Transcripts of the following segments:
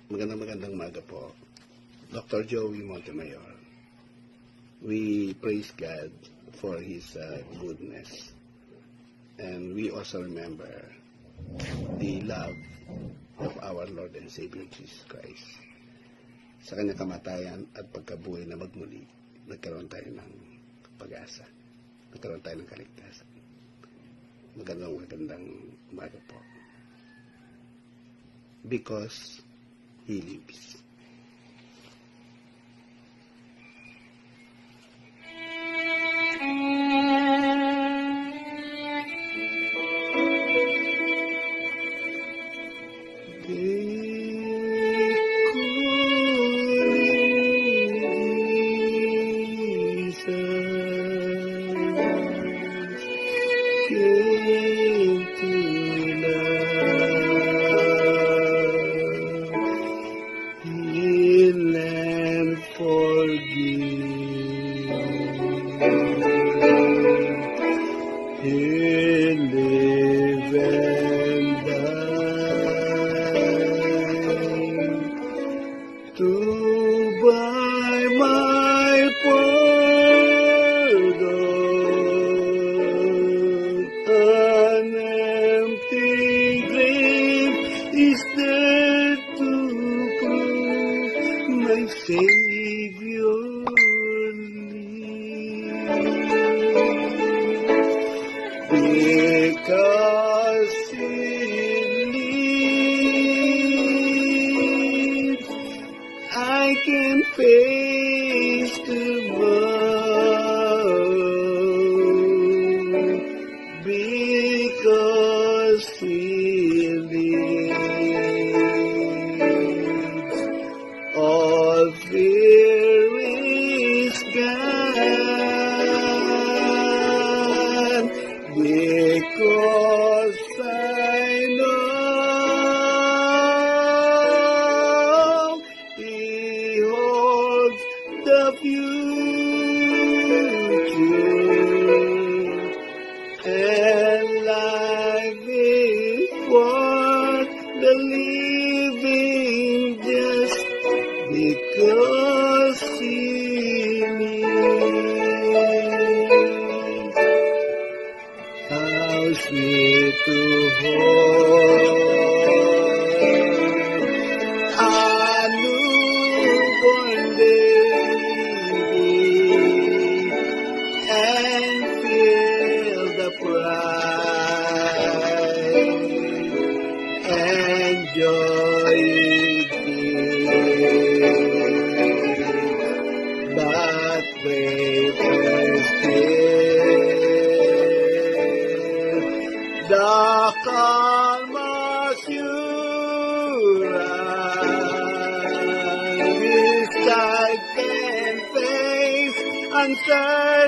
Magandang umaga po. Dr. Joey Montemayor. We praise God for His goodness. And we also remember the love of our Lord and Savior Jesus Christ. Sa kanyang kamatayan at pagkabuhay na magmuli, nagkaroon tayo ng pag-asa. Nagkaroon tayo ng kaligtasan. Magandang umaga po. Because He lives.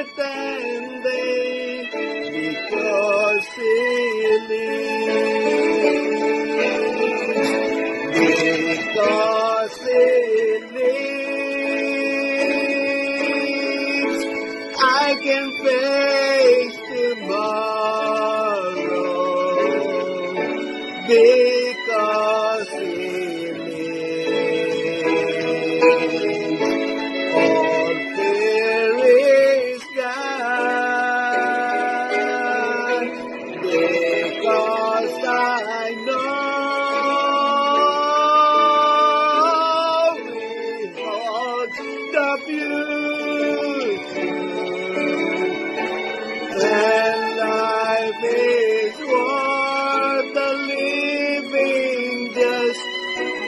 Uncertain day, because He lives, because He lives, I can face tomorrow, because He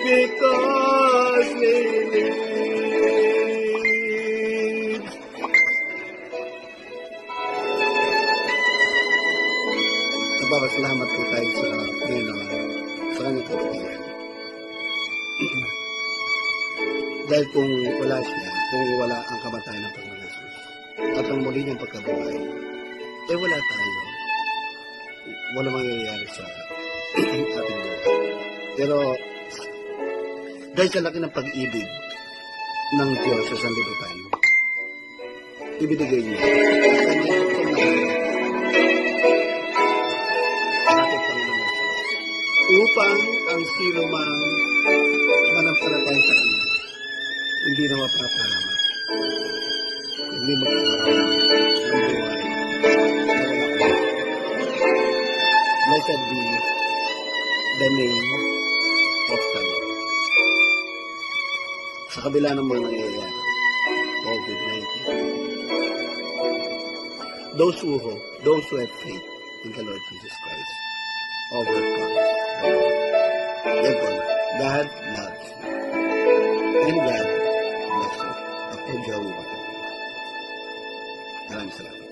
because He lives. Salamat po tayo sa Panginoon, sa kanyang kabutihan. Dahil kung wala siya, kung wala ang kamatayan ng Panginoon Jesus, at ang muli niyang pagkabuhay, wala tayo. Wala mangyayari sa ating buhay. Pero, dahil sa laki ng pag-ibig ng Diyos sa sanlibutan, ibinigay niya ang kanyang upang ang sino mang pananampalataya sa Kanya, hindi na mapapahamak. Hindi magkakaroon ng buhay. Blessed be the name of the Lord. Sa kabila ng mga nangyayari, COVID-19, those who hope, those who have faith in the Lord Jesus Christ, overcomes the world. Therefore, God loves you. And God bless you. Dr. Joey Bato. Maraming salamat.